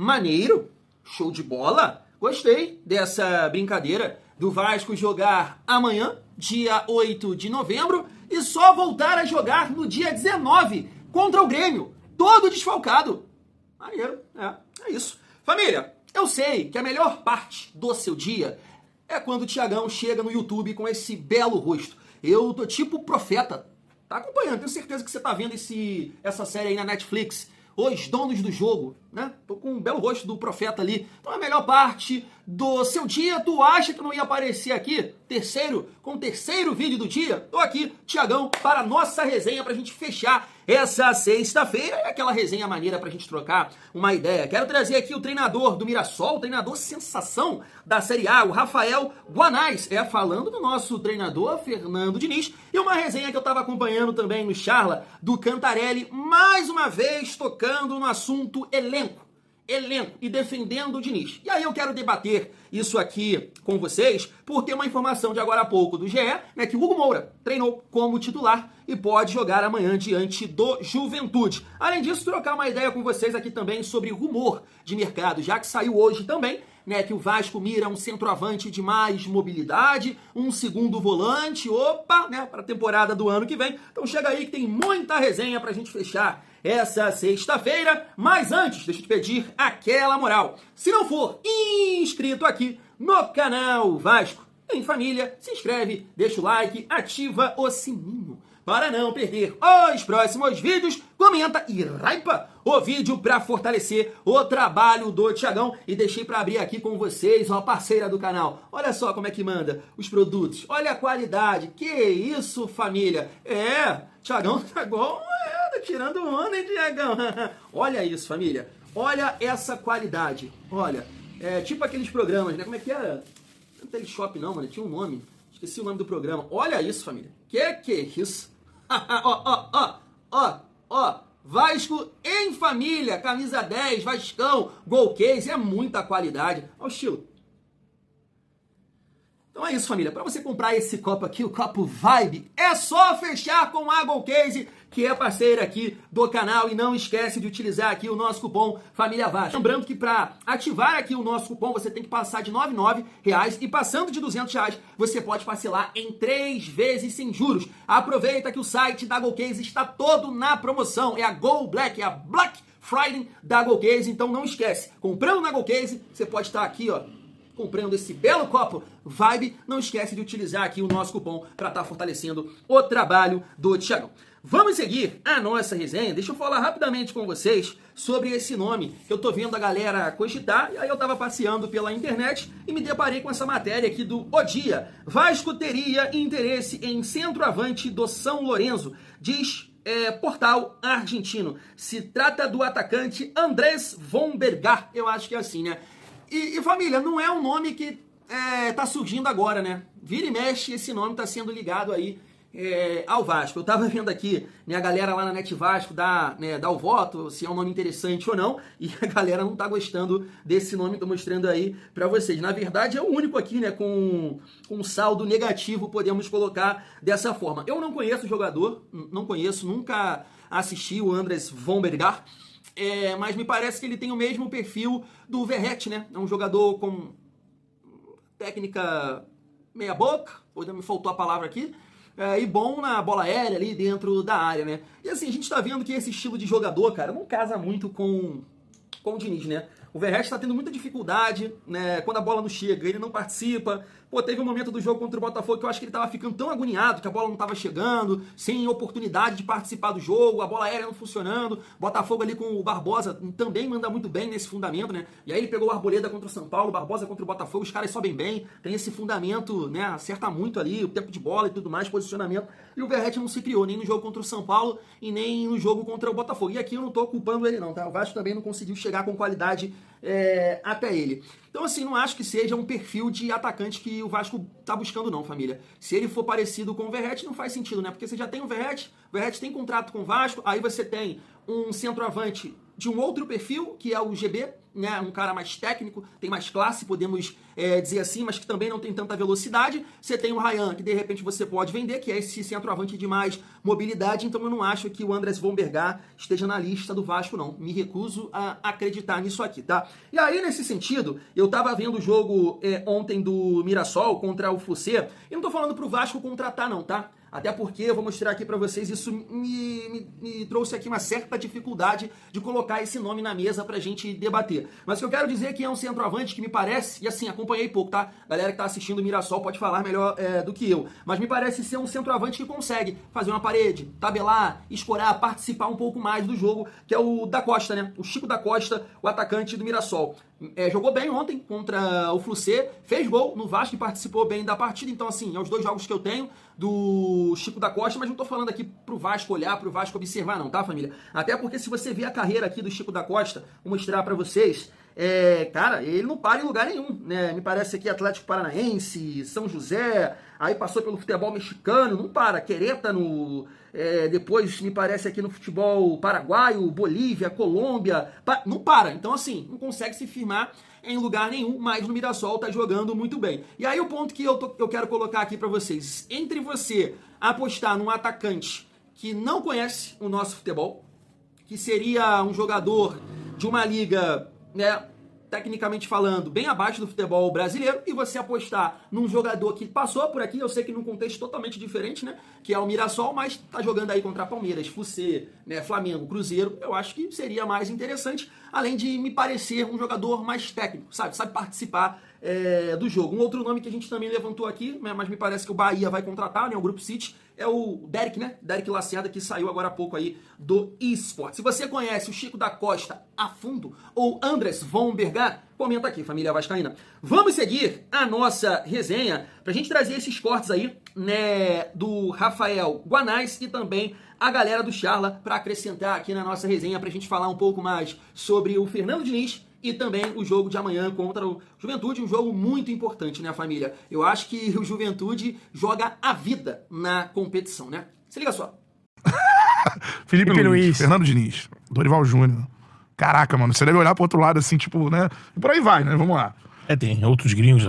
Maneiro, show de bola. Gostei dessa brincadeira do Vasco jogar amanhã, dia 8 de novembro, e só voltar a jogar no dia 19 contra o Grêmio, todo desfalcado. Maneiro, é isso. Família, eu sei que a melhor parte do seu dia é quando o Thiagão chega no YouTube com esse belo rosto. Eu tô tipo profeta. Tá acompanhando, tenho certeza que você tá vendo essa série aí na Netflix, Os Donos do Jogo, né? Tô com um belo rosto do profeta ali. Então a melhor parte do seu dia, tu acha que não ia aparecer aqui? Com o terceiro vídeo do dia, tô aqui, Thiagão, para a nossa resenha, pra gente fechar essa sexta-feira. É aquela resenha maneira pra gente trocar uma ideia. Quero trazer aqui o treinador do Mirassol, o treinador sensação da Série A, o Rafael Guanais. Falando do nosso treinador, Fernando Diniz. E uma resenha que eu tava acompanhando também no Charla, do Cantarelli, mais uma vez tocando no assunto elenco e defendendo o Diniz. E aí eu quero debater isso aqui com vocês, porque uma informação de agora há pouco do GE, né, que o Hugo Moura treinou como titular e pode jogar amanhã diante do Juventude. Além disso, trocar uma ideia com vocês aqui também sobre rumor de mercado, já que saiu hoje também, né, que o Vasco mira um centroavante de mais mobilidade, um segundo volante, né, para a temporada do ano que vem. Então chega aí que tem muita resenha pra gente fechar essa sexta-feira, mas antes, deixa eu te pedir aquela moral. Se não for inscrito aqui no canal Vasco em Família, se inscreve, deixa o like, ativa o sininho para não perder os próximos vídeos, comenta e hypa o vídeo para fortalecer o trabalho do Thiagão. E deixei para abrir aqui com vocês, a parceira do canal. Olha só como é que manda os produtos, olha a qualidade, que isso, família. Thiagão tá igual tá tirando onda, hein, Thiagão? Olha isso, família, olha essa qualidade, olha, tipo aqueles programas, né, como é que era? Não é Teleshop não, mano, tinha um nome, esqueci o nome do programa. Olha isso, família, que é isso? Ó, Vasco em Família, camisa 10, Vascão, Gol Case, é muita qualidade. Olha o estilo. Então é isso, família. Para você comprar esse copo aqui, o copo Vibe, é só fechar com a Gol Case, que é parceira aqui do canal, e não esquece de utilizar aqui o nosso cupom Família Vasco. Lembrando que para ativar aqui o nosso cupom, você tem que passar de R$ 99 e passando de R$ 200, você pode parcelar em 3 vezes sem juros. Aproveita que o site da Gol Case está todo na promoção. É a Go Black, é a Black Friday da Gol Case, então não esquece. Comprando na Gol Case, você pode estar aqui, ó, comprando esse belo copo Vibe. Não esquece de utilizar aqui o nosso cupom para estar fortalecendo o trabalho do Thiagão. Vamos seguir a nossa resenha. Deixa eu falar rapidamente com vocês sobre esse nome que eu tô vendo a galera cogitar. E aí eu tava passeando pela internet e me deparei com essa matéria aqui do O Dia. Vasco teria interesse em centroavante do São Lourenço, diz portal argentino. Se trata do atacante Andrés Vombergar. Eu acho que é assim, né? E família, não é um nome que tá surgindo agora, né? Vira e mexe, esse nome tá sendo ligado aí ao Vasco. Eu tava vendo aqui, né, a galera lá na Net Vasco dar o voto, se é um nome interessante ou não, e a galera não tá gostando desse nome, tô mostrando aí pra vocês. Na verdade, é o único aqui, né, com saldo negativo, podemos colocar dessa forma. Eu não conheço o jogador, não conheço, nunca assisti o Andrés Vombergar, mas me parece que ele tem o mesmo perfil do Verratti, né? É um jogador com técnica meia boca, ou me faltou a palavra aqui, e bom na bola aérea ali dentro da área, né? E assim, a gente tá vendo que esse estilo de jogador, cara, não casa muito com o Diniz, né? O Verratti tá tendo muita dificuldade, né? Quando a bola não chega, ele não participa. Pô, teve um momento do jogo contra o Botafogo que eu acho que ele tava ficando tão agoniado que a bola não tava chegando, sem oportunidade de participar do jogo, a bola aérea não funcionando. Botafogo ali com o Barbosa também manda muito bem nesse fundamento, né? E aí ele pegou o Arboleda contra o São Paulo, o Barbosa contra o Botafogo, os caras sobem bem, tem esse fundamento, né? Acerta muito ali, o tempo de bola e tudo mais, posicionamento. E o Verratti não se criou nem no jogo contra o São Paulo e nem no jogo contra o Botafogo. E aqui eu não tô culpando ele não, tá? O Vasco também não conseguiu chegar com qualidade até ele. Então assim, não acho que seja um perfil de atacante que o Vasco tá buscando não, família. Se ele for parecido com o Verratti, não faz sentido, né? Porque você já tem o Verratti tem contrato com o Vasco, aí você tem um centroavante de um outro perfil, que é o GB, né, um cara mais técnico, tem mais classe, podemos dizer assim, mas que também não tem tanta velocidade. Você tem o Ryan, que de repente você pode vender, que é esse centroavante de mais mobilidade, então eu não acho que o Andrés von Bergar esteja na lista do Vasco, não. Me recuso a acreditar nisso aqui, tá? E aí, nesse sentido, eu tava vendo o jogo ontem do Mirassol contra o Flucê, e não tô falando pro Vasco contratar não, tá? Até porque, eu vou mostrar aqui pra vocês, isso me trouxe aqui uma certa dificuldade de colocar esse nome na mesa pra gente debater. Mas o que eu quero dizer é que é um centroavante que me parece, e assim, acompanhei pouco, tá? Galera que tá assistindo o Mirassol pode falar melhor do que eu, mas me parece ser um centroavante que consegue fazer uma parede, tabelar, escorar, participar um pouco mais do jogo, que é o da Costa, né? O Chico da Costa, o atacante do Mirassol. Jogou bem ontem contra o Flucê, fez gol no Vasco e participou bem da partida, então assim, é os 2 jogos que eu tenho do Chico da Costa, mas não tô falando aqui pro Vasco olhar, pro Vasco observar não, tá, família? Até porque se você ver a carreira aqui do Chico da Costa, vou mostrar pra vocês, cara, ele não para em lugar nenhum, né? Me parece aqui Atlético Paranaense, São José, aí passou pelo futebol mexicano, não para, Querétaro, depois me parece aqui no futebol paraguaio, Bolívia, Colômbia, não para, então assim, não consegue se firmar em lugar nenhum, mas no Mirassol tá jogando muito bem. E aí o ponto que eu quero colocar aqui pra vocês, entre você apostar num atacante que não conhece o nosso futebol, que seria um jogador de uma liga, né, tecnicamente falando, bem abaixo do futebol brasileiro, e você apostar num jogador que passou por aqui, eu sei que num contexto totalmente diferente, né, que é o Mirassol, mas tá jogando aí contra Palmeiras, Flucê, né, Flamengo, Cruzeiro, eu acho que seria mais interessante, além de me parecer um jogador mais técnico, sabe participar do jogo. Um outro nome que a gente também levantou aqui, mas me parece que o Bahia vai contratar, né, o Grupo City, é o Derek, né? Derek Lacerda, que saiu agora há pouco aí do eSport. Se você conhece o Chico da Costa a fundo ou Andrés von Bergar, comenta aqui, família vascaína. Vamos seguir a nossa resenha pra gente trazer esses cortes aí, né, do Rafael Guanais e também a galera do Charla para acrescentar aqui na nossa resenha pra gente falar um pouco mais sobre o Fernando Diniz e também o jogo de amanhã contra o Juventude, um jogo muito importante, né, família? Eu acho que o Juventude joga a vida na competição, né? Se liga só. Felipe Luiz, Fernando Diniz, Dorival Júnior. Caraca, mano, você deve olhar pro outro lado assim, tipo, né? E por aí vai, né? Vamos lá. Tem outros gringos.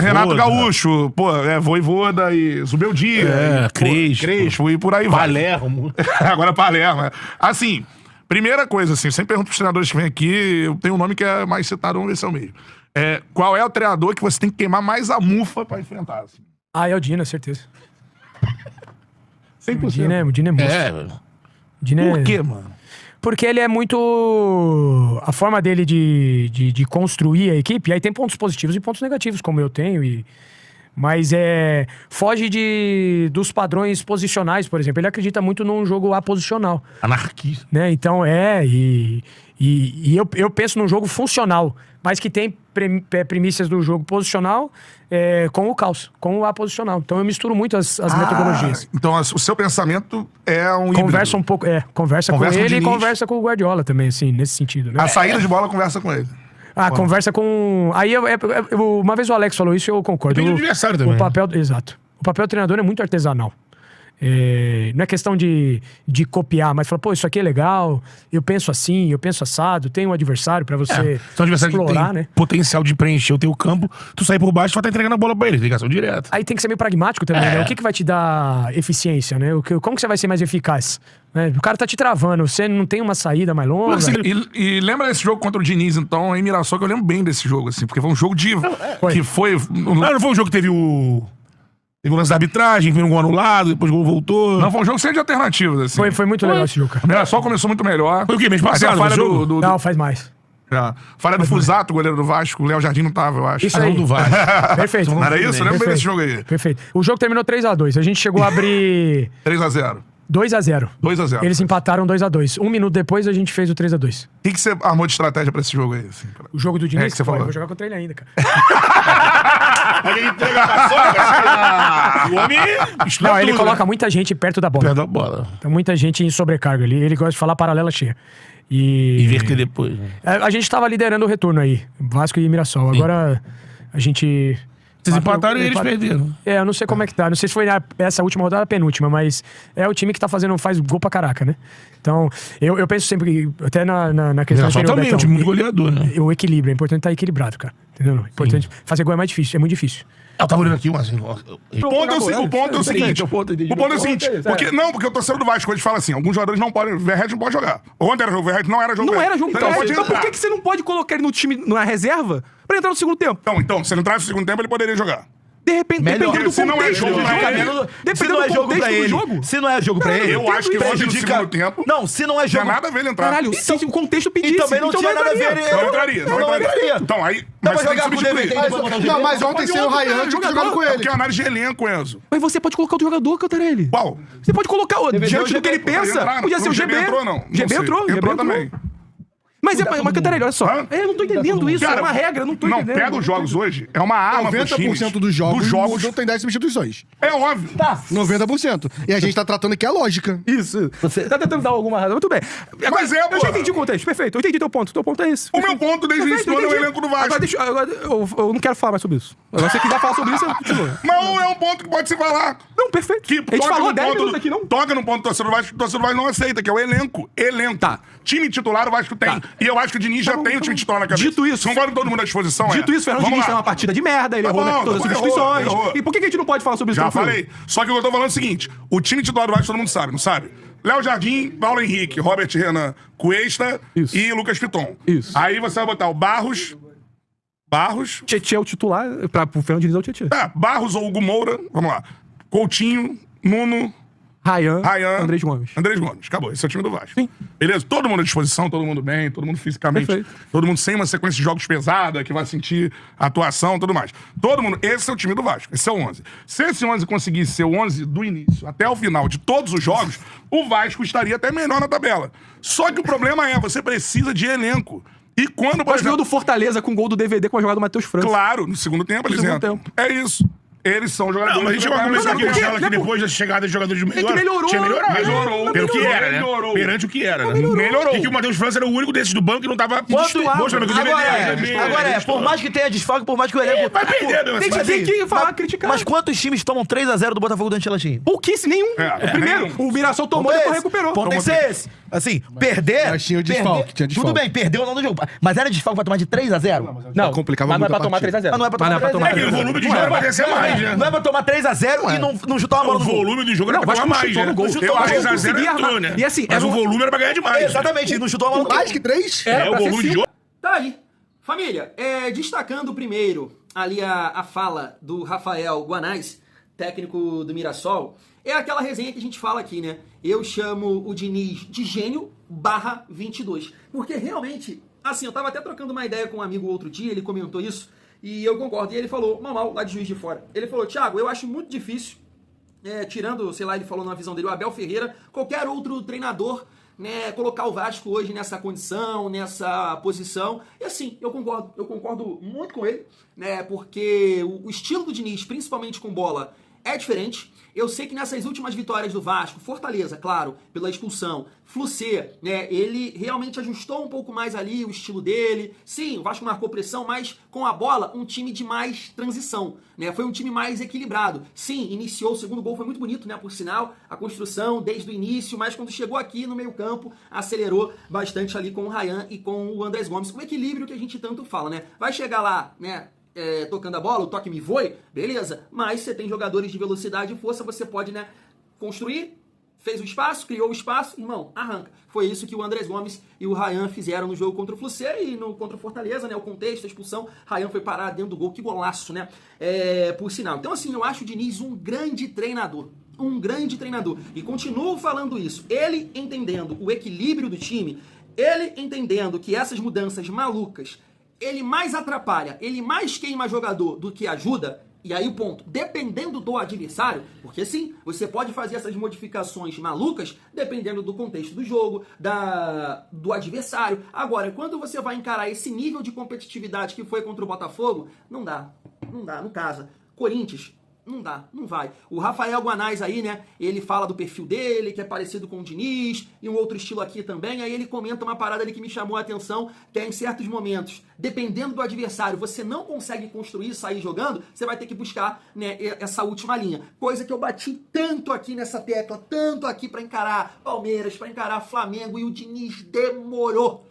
Renato Gaúcho, Voivoda e Zubeldia. Crespo e por aí vai. Palermo. Agora Palermo. Assim, primeira coisa, assim, eu sempre pergunto pros treinadores que vêm aqui, eu tenho um nome que é mais citado, vamos ver se é o mesmo. Qual é o treinador que você tem que queimar mais a mufa pra enfrentar? Assim? É o Dina, certeza. 100%. O Dina é monstro. Por quê, mano? Porque ele é muito... A forma dele de construir a equipe, aí tem pontos positivos e pontos negativos, como eu tenho, mas foge dos padrões posicionais, por exemplo. Ele acredita muito num jogo aposicional. Anarquista. Né? Então, eu penso num jogo funcional, mas que tem primícias do jogo posicional com o caos, com o aposicional. Então eu misturo muito as metodologias. Então o seu pensamento é um conversa híbrido. Um pouco, conversa com ele e conversa com o Guardiola também, assim, nesse sentido. Né? A saída de bola conversa com ele. Conversa com... Aí, uma vez o Alex falou isso e eu concordo. Depende do adversário também. Exato. O papel do treinador é muito artesanal. Não é questão de copiar, mas falar, pô, isso aqui é legal, eu penso assim, eu penso assado, tem um adversário pra você então, o adversário explorar, tem né? potencial de preencher o teu campo, tu sair por baixo, tu vai estar entregando a bola pra ele, ligação direta. Aí tem que ser meio pragmático também, né? O que vai te dar eficiência, né? Como que você vai ser mais eficaz? Né? O cara tá te travando, você não tem uma saída mais longa. E lembra desse jogo contra o Diniz, então, em Mirassol, que eu lembro bem desse jogo, assim, porque foi um jogo que foi... Não foi um jogo que teve o lance da arbitragem, teve um gol anulado, depois o gol voltou. Não, foi um jogo sem de alternativas, assim. Foi muito legal esse jogo, cara. O Mirassol começou muito melhor. Foi o quê? Mês passado? Falha Não, faz mais. Falha do Fusato, goleiro do Vasco. O Léo Jardim não tava, eu acho. Isso aí. Do Vasco. Perfeito. Não era isso? Lembra bem desse jogo aí. Perfeito. O jogo terminou 3-2. A gente chegou a abrir... 3-0. 2-0. 2-0. Eles empataram 2-2. Um minuto depois a gente fez o 3-2. O que você armou de estratégia pra esse jogo aí? Assim, o jogo do Diniz? Que você falou. Eu vou jogar contra ele ainda, cara. Ele entrega a paçoca. O homem... Não, ele coloca muita gente perto da bola. Perto da bola. Tem muita gente em sobrecarga ali. Ele gosta de falar paralela cheia. E inverter depois. Né? A gente tava liderando o retorno aí. Vasco e Mirassol. Agora a gente Vocês empataram e eles perderam. Eu não sei como é que tá. Não sei se foi essa última rodada, a penúltima, mas é o time que tá faz gol pra caraca, né? Então, eu penso sempre, até na questão Só anterior, também, Betão, um time muito goleador, né? o equilíbrio, é importante estar equilibrado, cara. Entendeu? É importante. Fazer gol é mais difícil, é muito difícil. Eu tava olhando aqui, mas assim... O ponto é o seguinte. Porque o torcedor do Vasco, eles falam assim, alguns jogadores não podem, o Verratti não pode jogar. Ontem era jogo, o Verratti não era jogo. Não era jogo. Então, Então por que você não pode colocar ele no time, na reserva, pra entrar no segundo tempo? Então, se ele entrar no segundo tempo, ele poderia jogar. De repente, dependendo do se não é contexto jogo do pra jogo. ele, Se não é jogo pra ele. jogo. Se não é jogo pra ele. Eu acho que hoje no prejudica- segundo tempo... Não, se não é Não tinha jogo. nada a ver ele entrar. Caralho, se o contexto pedisse. E também não então tinha nada a ver. Não entraria. Então, aí... Dá Mas pra você tem que jogar com o substituir. DVD. Não, mas ontem sem o Ryan, tinha que jogar com É ele. porque é uma análise de elenco, Enzo. Mas você pode colocar outro jogador, Cantarelli. Qual? Você pode colocar, diante do que ele pensa, entrar, podia ser o não, GB. entrou, não. GB entrou, GB Entrou também. Mas Cantarelli, olha só. Hã? Eu não tô entendendo isso, Cara, é uma regra, eu não tô Não, entendendo. pega os jogos hoje, é uma arma pros times. 90% dos jogos tem 10 substituições. É óbvio. 90%. E a gente tá tratando que é lógica. Isso. Você tá tentando dar alguma razão, muito bem. Agora, Mas é, eu já porra. entendi o contexto, perfeito. Eu entendi teu ponto. Teu ponto é esse. O meu ponto desde o início do ano é o Entendi. elenco do Vasco. Agora eu não quero falar mais sobre isso. Agora, se você quiser falar sobre isso, eu continua. Mas é um ponto que pode se falar. Não, perfeito. Que A gente falou no 10 ponto minutos aqui, não? Toca no ponto do torcedor do Vasco, que o torcedor do Vasco não aceita, que é o elenco. Elenco. Tá. Time titular o Vasco tem. Tá. E eu acho que o Diniz já bom, tem tá o time bom. titular na cabeça. Dito isso- Concordo com todo mundo à disposição. Dito isso, Fernando Vamos Diniz lá. tem uma partida de merda, ele Tá errou bom, todas as errou, substituições. errou. E por que a gente não pode falar sobre isso? Já tranquilo? falei. Só que eu tô falando é o seguinte: o time titular do Vasco todo mundo sabe, não sabe? Léo Jardim, Paulo Henrique, Robert Renan, Cuesta Isso. e Lucas Piton. Isso. Aí você vai botar o Barros. Tietchan é o titular, pro Fernando Diniz é o Tietchan. Barros ou Hugo Moura. Vamos lá. Coutinho, Nuno, Ryan, Ryan. Andrés Gomes. Andrés Gomes. Acabou. Esse é o time do Vasco. Sim. Beleza? Todo mundo à disposição, todo mundo bem, todo mundo fisicamente. Perfeito. Todo mundo sem uma sequência de jogos pesada, que vai sentir atuação e tudo mais. Todo mundo. Esse é o time do Vasco. Esse é o 11. Se esse 11 conseguisse ser o 11 do início até o final de todos os jogos, o Vasco estaria até melhor na tabela. Só que o problema é, você precisa de elenco. E quando, por Mas ganhou exemplo... do Fortaleza com gol do DVD com a jogada do Matheus França. Claro, no segundo tempo eles segundo entram. tempo. É isso. Eles são jogadores... Não, mas a gente vai começar aqui porque- a que depois da chegada de jogadores de melhor. que melhorou, Tinha melhorado. melhorou, Pelo que era, né? melhorou. Perante o que era, né? Melhorou. E que o Matheus França era o único desses do banco que não tava mostrando que o Agora por mais que tenha desfalque, por mais que o elenco... Vai perder, meu. Tem que falar, criticar. Mas quantos times tomam 3-0 do Botafogo do Ancelotti? Pouquíssimo, nenhum. O primeiro, nenhum. o Mirassol tomou e depois recuperou. O ponto tem que ser esse. Assim, perder... Mas tinha o desfalque, tinha desfalque. Tudo bem, perdeu no jogo. Mas era desfalque pra tomar de 3-0? Não, complicava mas não é muito pra a tomar partida. 3x0. Mas não é pra tomar 3-0. É que o volume de jogo vai ser mais, né? Não é pra tomar 3-0 e não chutar uma bola O no gol. volume do jogo era Não, pra mas tomar não mais, chutou né? no gol. Eu Chutou, acho mas que não 0 conseguia entrou, armar. né? E assim, Mas era o um- volume era pra ganhar demais. Exatamente, não chutou uma bola no gol. Mais que 3? É, o volume de jogo. Tá aí. Família, destacando primeiro ali a fala do Rafael Guanais, técnico do Mirassol, é aquela resenha que a gente fala aqui, né? Eu chamo o Diniz de gênio /22. Porque realmente, assim, eu tava até trocando uma ideia com um amigo outro dia, ele comentou isso, e eu concordo. E ele falou, mal lá de Juiz de Fora. Ele falou, Thiago, eu acho muito difícil, tirando, sei lá, ele falou na visão dele, o Abel Ferreira, qualquer outro treinador, né, colocar o Vasco hoje nessa condição, nessa posição. E assim, eu concordo muito com ele, né, porque o estilo do Diniz, principalmente com bola, é diferente. Eu sei que nessas últimas vitórias do Vasco, Fortaleza, claro, pela expulsão, Flucê, né, ele realmente ajustou um pouco mais ali o estilo dele. Sim, o Vasco marcou pressão, mas com a bola, um time de mais transição, né, foi um time mais equilibrado. Sim, iniciou, o segundo gol foi muito bonito, né, por sinal, a construção desde o início, mas quando chegou aqui no meio campo, acelerou bastante ali com o Ryan e com o Andrés Gomes. O equilíbrio que a gente tanto fala, né, vai chegar lá, né, tocando a bola, o toque me voe, beleza, mas você tem jogadores de velocidade e força, você pode, né, construir, fez o espaço, criou o espaço, irmão, arranca. Foi isso que o Andrés Gomes e o Ryan fizeram no jogo contra o Flucê e contra o Fortaleza, né, o contexto, a expulsão, Ryan foi parar dentro do gol, que golaço, né, por sinal. Então assim, eu acho o Diniz um grande treinador, e continuo falando isso, ele entendendo o equilíbrio do time, ele entendendo que essas mudanças malucas, ele mais atrapalha, ele mais queima jogador do que ajuda, e aí o ponto, dependendo do adversário, porque sim, você pode fazer essas modificações malucas dependendo do contexto do jogo, do adversário. Agora, quando você vai encarar esse nível de competitividade que foi contra o Botafogo, não dá, não casa. Corinthians, Não dá, não vai. O Rafael Guanais aí, né, ele fala do perfil dele, que é parecido com o Diniz, e um outro estilo aqui também, aí ele comenta uma parada ali que me chamou a atenção, que é em certos momentos, dependendo do adversário, você não consegue construir e sair jogando, você vai ter que buscar, né, essa última linha. Coisa que eu bati tanto aqui nessa tecla, tanto aqui pra encarar Palmeiras, pra encarar Flamengo, e o Diniz demorou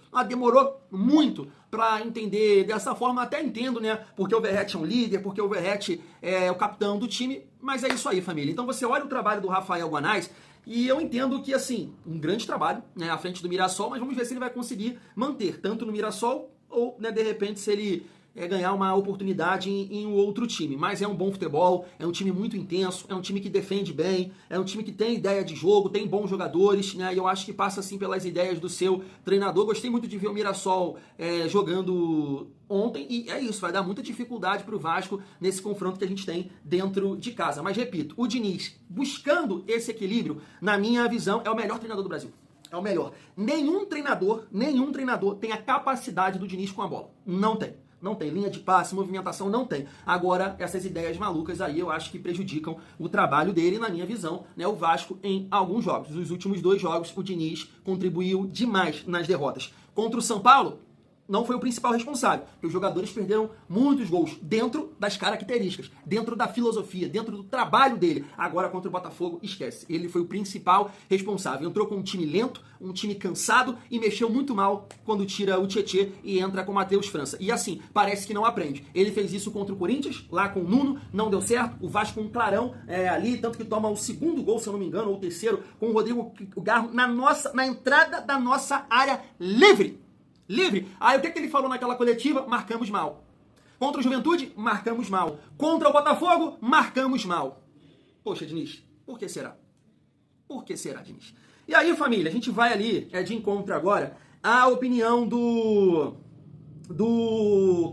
muito para entender dessa forma. Até entendo, né? Porque o Verratti é um líder, porque o Verratti é o capitão do time, mas é isso aí, família. Então você olha o trabalho do Rafael Guanais e eu entendo que, assim, um grande trabalho, né, à frente do Mirassol, mas vamos ver se ele vai conseguir manter tanto no Mirassol ou, né, de repente, se ele ganhar uma oportunidade em um outro time. Mas é um bom futebol, é um time muito intenso, é um time que defende bem, é um time que tem ideia de jogo, tem bons jogadores, né? E eu acho que passa, assim, pelas ideias do seu treinador. Gostei muito de ver o Mirassol jogando ontem, e é isso, vai dar muita dificuldade para o Vasco nesse confronto que a gente tem dentro de casa. Mas, repito, o Diniz, buscando esse equilíbrio, na minha visão, é o melhor treinador do Brasil. É o melhor. Nenhum treinador tem a capacidade do Diniz com a bola. Não tem. Não tem linha de passe, movimentação, não tem. Agora, essas ideias malucas aí eu acho que prejudicam o trabalho dele, na minha visão, né? O Vasco em alguns jogos. Nos últimos 2 jogos, o Diniz contribuiu demais nas derrotas. Contra o São Paulo, não foi o principal responsável, porque os jogadores perderam muitos gols dentro das características, dentro da filosofia, dentro do trabalho dele. Agora, contra o Botafogo, esquece. Ele foi o principal responsável. Entrou com um time lento, um time cansado e mexeu muito mal quando tira o Tietê e entra com o Matheus França. E assim, parece que não aprende. Ele fez isso contra o Corinthians, lá com o Nuno, não deu certo. O Vasco com um clarão ali, tanto que toma o 2º gol, se eu não me engano, ou o 3º, com o Rodrigo Garro na entrada da nossa área livre. Aí o que ele falou naquela coletiva? Marcamos mal. Contra o Juventude, marcamos mal. Contra o Botafogo, marcamos mal. Poxa, Diniz, por que será? Por que será, Diniz? E aí, família, a gente vai ali de encontro agora à opinião do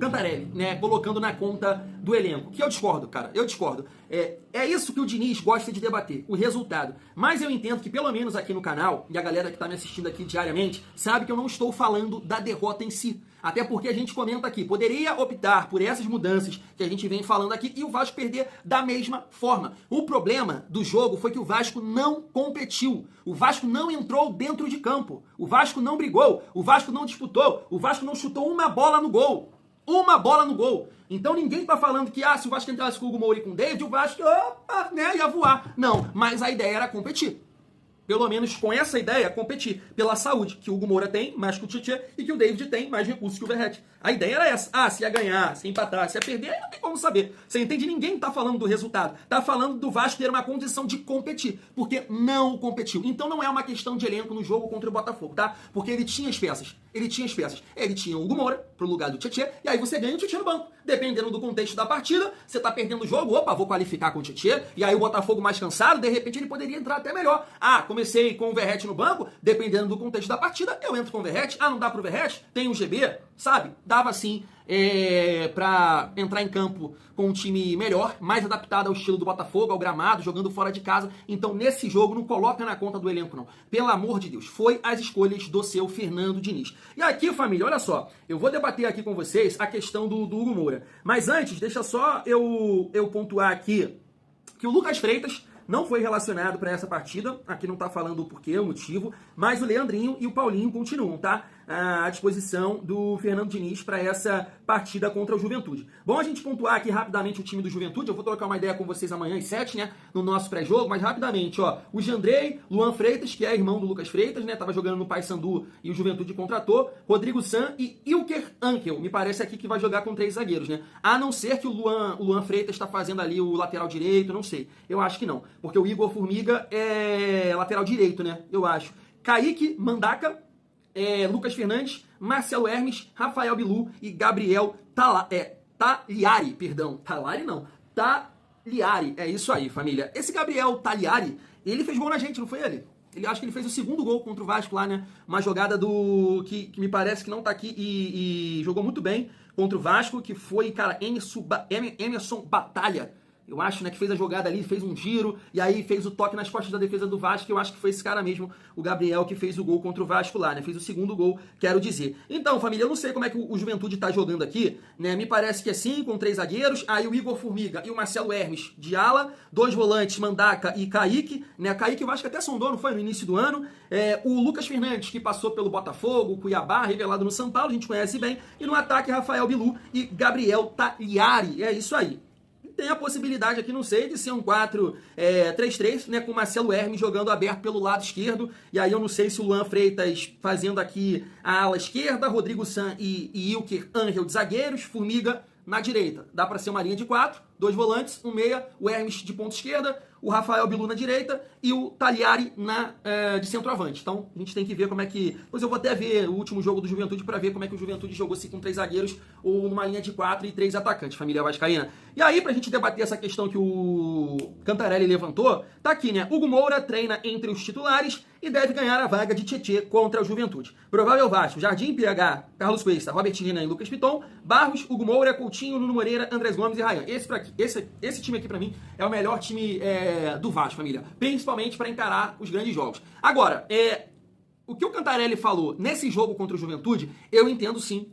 Cantarelli, né, colocando na conta do elenco, que eu discordo, cara, eu discordo. É isso que o Diniz gosta de debater, o resultado. Mas eu entendo que, pelo menos aqui no canal, e a galera que tá me assistindo aqui diariamente, sabe que eu não estou falando da derrota em si. Até porque a gente comenta aqui, poderia optar por essas mudanças que a gente vem falando aqui e o Vasco perder da mesma forma. O problema do jogo foi que o Vasco não competiu. O Vasco não entrou dentro de campo. O Vasco não brigou. O Vasco não disputou. O Vasco não chutou uma bola no gol. Uma bola no gol. Então ninguém tá falando que se o Vasco entrasse com o Hugo Moura e com o David, o Vasco ia voar. Não, mas a ideia era competir. Pelo menos com essa ideia, competir pela saúde que o Hugo Moura tem, mais que o Tietê, e que o David tem, mais recursos que o Verratti. A ideia era essa. Se ia ganhar, se ia empatar, se ia perder, aí não tem como saber. Você entende? Ninguém tá falando do resultado. Tá falando do Vasco ter uma condição de competir, porque não competiu. Então não é uma questão de elenco no jogo contra o Botafogo, tá? Porque ele tinha as peças. Ele tinha o Hugo Moura pro lugar do Tietê, e aí você ganha o Tietê no banco. Dependendo do contexto da partida, você tá perdendo o jogo, vou qualificar com o Tietê, e aí o Botafogo mais cansado, de repente ele poderia entrar até melhor. Comecei com o Verratti no banco, dependendo do contexto da partida, eu entro com o Verratti. Não dá pro Verratti? Tem o GB, sabe? Dava sim pra entrar em campo com um time melhor, mais adaptado ao estilo do Botafogo, ao gramado, jogando fora de casa. Então, nesse jogo, não coloca na conta do elenco, não. Pelo amor de Deus, foi as escolhas do seu Fernando Diniz. E aqui, família, olha só, eu vou debater aqui com vocês a questão do Hugo Moura. Mas antes, deixa só eu pontuar aqui que o Lucas Freitas não foi relacionado para essa partida, aqui não tá falando o porquê, o motivo, mas o Leandrinho e o Paulinho continuam, tá? À disposição do Fernando Diniz para essa partida contra o Juventude. Bom a gente pontuar aqui rapidamente o time do Juventude, eu vou trocar uma ideia com vocês amanhã às 7, né, no nosso pré-jogo, mas rapidamente, o Jandrei, Luan Freitas, que é irmão do Lucas Freitas, né, tava jogando no Paysandu e o Juventude contratou, Rodrigo San e Ilker Ankel, me parece aqui que vai jogar com 3 zagueiros, né, a não ser que o Luan Freitas tá fazendo ali o lateral direito, não sei, eu acho que não, porque o Igor Formiga é lateral direito, né, eu acho. Kaique Mandaca, Lucas Fernandes, Marcelo Hermes, Rafael Bilu e Gabriel Tagliari, perdão. Talari não. Tagliari. É isso aí, família. Esse Gabriel Tagliari, ele fez gol na gente, não foi ele? Acho que ele fez o 2º gol contra o Vasco lá, né? Uma jogada que me parece que não tá aqui e jogou muito bem contra o Vasco, que foi, cara, Emerson Batalha. eu acho, né, que fez a jogada ali, fez um giro, e aí fez o toque nas costas da defesa do Vasco, que eu acho que foi esse cara mesmo, o Gabriel, que fez o gol contra o Vasco lá, né, fez o segundo gol, quero dizer. Então, família, eu não sei como é que o Juventude tá jogando aqui, né, me parece que é assim, com 3 zagueiros, aí o Igor Formiga e o Marcelo Hermes de ala, 2 volantes, Mandaca e Kaique, né, Kaique o Vasco até sondou, não foi, no início do ano, o Lucas Fernandes, que passou pelo Botafogo, Cuiabá, revelado no São Paulo, a gente conhece bem, e no ataque, Rafael Bilu e Gabriel Tagliari, é isso aí. Tem a possibilidade aqui, não sei, de ser um 4-3-3, né, com o Marcelo Hermes jogando aberto pelo lado esquerdo, e aí eu não sei se o Luan Freitas fazendo aqui a ala esquerda, Rodrigo San e Ilker Angel de zagueiros, Formiga na direita. Dá para ser uma linha de 4, 2 volantes, um meia, o Hermes de ponta esquerda, o Rafael Bilu na direita e o Tagliari de centroavante. Então, a gente tem que ver como é que... Pois eu vou até ver o último jogo do Juventude para ver como é que o Juventude jogou se com 3 zagueiros ou numa linha de 4 e 3 atacantes, família vascaína. E aí, pra gente debater essa questão que o Cantarelli levantou, tá aqui, né? Hugo Moura treina entre os titulares e deve ganhar a vaga de Tietê contra o Juventude. Provável Vasco, Jardim, PH, Carlos Cuesta, Robert Renan e Lucas Piton, Barros, Hugo Moura, Coutinho, Nuno Moreira, Andrés Gomes e Ryan. Esse time aqui pra mim é o melhor time do Vasco, família. Principalmente para encarar os grandes jogos. Agora, o que o Cantarelli falou nesse jogo contra o Juventude, eu entendo sim,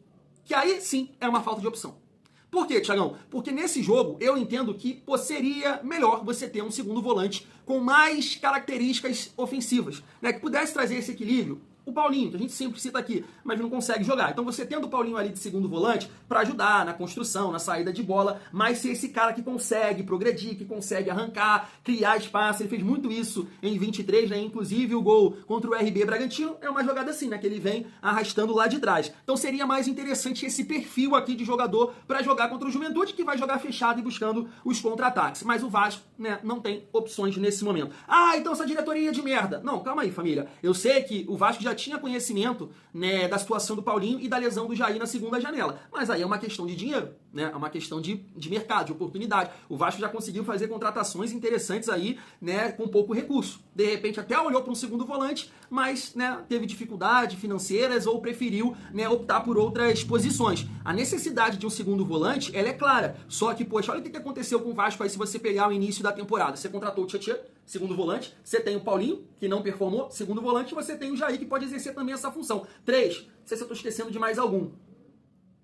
que aí sim é uma falta de opção. Por quê, Thiagão? Porque nesse jogo eu entendo que seria melhor você ter um segundo volante com mais características ofensivas, né, que pudesse trazer esse equilíbrio. O Paulinho, que a gente sempre cita aqui, mas não consegue jogar. Então você tendo o Paulinho ali de segundo volante para ajudar na construção, na saída de bola, mas ser esse cara que consegue progredir, que consegue arrancar, criar espaço. Ele fez muito isso em 23, né? Inclusive o gol contra o RB Bragantino é uma jogada assim, né? Que ele vem arrastando lá de trás. Então seria mais interessante esse perfil aqui de jogador para jogar contra o Juventude, que vai jogar fechado e buscando os contra-ataques. Mas o Vasco, né, não tem opções nesse momento. Ah, então essa diretoria é de merda. Não, calma aí, família. Eu sei que o Vasco já tinha conhecimento, né, da situação do Paulinho e da lesão do Jair na segunda janela. Mas aí é uma questão de dinheiro, né? É uma questão de mercado, de oportunidade. O Vasco já conseguiu fazer contratações interessantes aí, né, com pouco recurso. De repente até olhou para um segundo volante, mas, né, teve dificuldades financeiras ou preferiu, né, optar por outras posições. A necessidade de um segundo volante, ela é clara. Só que, poxa, olha o que aconteceu com o Vasco aí se você pegar o início da temporada. Você contratou o Tietê, segundo volante, você tem o Paulinho, que não performou, segundo volante, e você tem o Jair, que pode exercer também essa função. 3, não sei se eu estou esquecendo de mais algum.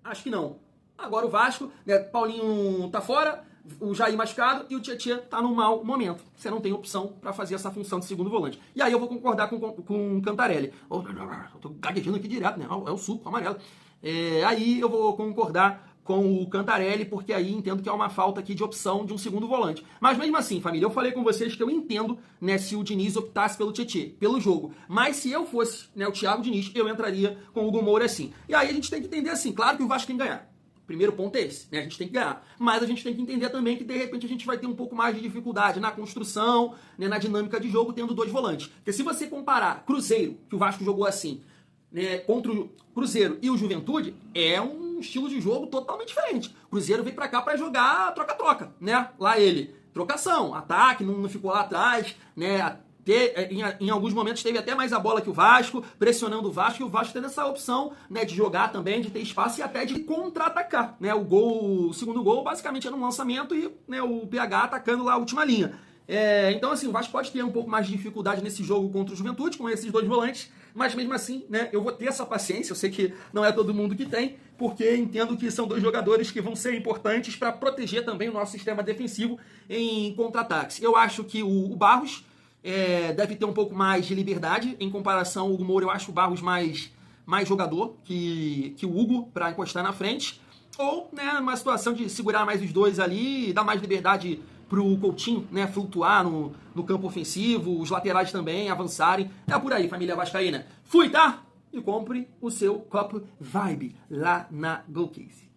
Acho que não. Agora o Vasco, né, Paulinho tá fora, o Jair machucado e o Tietê tá num mau momento. Você não tem opção para fazer essa função de segundo volante. E aí eu vou concordar com o Cantarelli. Eu tô gaguejando aqui direto, né? É o suco amarelo. Aí eu vou concordar com o Cantarelli, porque aí entendo que é uma falta aqui de opção de um segundo volante. Mas mesmo assim, família, eu falei com vocês que eu entendo, né, se o Diniz optasse pelo Tietê, pelo jogo. Mas se eu fosse, né, o Thiago Diniz, eu entraria com o Hugo Moura assim. E aí a gente tem que entender assim, claro que o Vasco tem que ganhar. Primeiro ponto é esse, né? A gente tem que ganhar. Mas a gente tem que entender também que, de repente, a gente vai ter um pouco mais de dificuldade na construção, né, na dinâmica de jogo, tendo 2 volantes. Porque se você comparar Cruzeiro, que o Vasco jogou assim, né, contra o Cruzeiro e o Juventude, é um estilo de jogo totalmente diferente. O Cruzeiro veio pra cá pra jogar troca-troca, né? Lá ele, trocação, ataque, não ficou lá atrás, né? Em alguns momentos teve até mais a bola que o Vasco, pressionando o Vasco, e o Vasco tendo essa opção, né, de jogar também, de ter espaço e até de contra-atacar, né? O segundo gol basicamente era um lançamento e, né, o PH atacando lá a última linha. Então assim, o Vasco pode ter um pouco mais de dificuldade nesse jogo contra o Juventude, com esses 2 volantes, mas mesmo assim, né, eu vou ter essa paciência, eu sei que não é todo mundo que tem, porque entendo que são 2 jogadores que vão ser importantes para proteger também o nosso sistema defensivo em contra-ataques. Eu acho que o Barros deve ter um pouco mais de liberdade em comparação ao Hugo Moura. Eu acho o Barros mais jogador que o Hugo para encostar na frente, ou, né, uma situação de segurar mais os 2 ali e dar mais liberdade pro Coutinho, né, flutuar no campo ofensivo, os laterais também avançarem. É por aí, família vascaína. Fui, tá? E compre o seu copo Vibe lá na GoCase.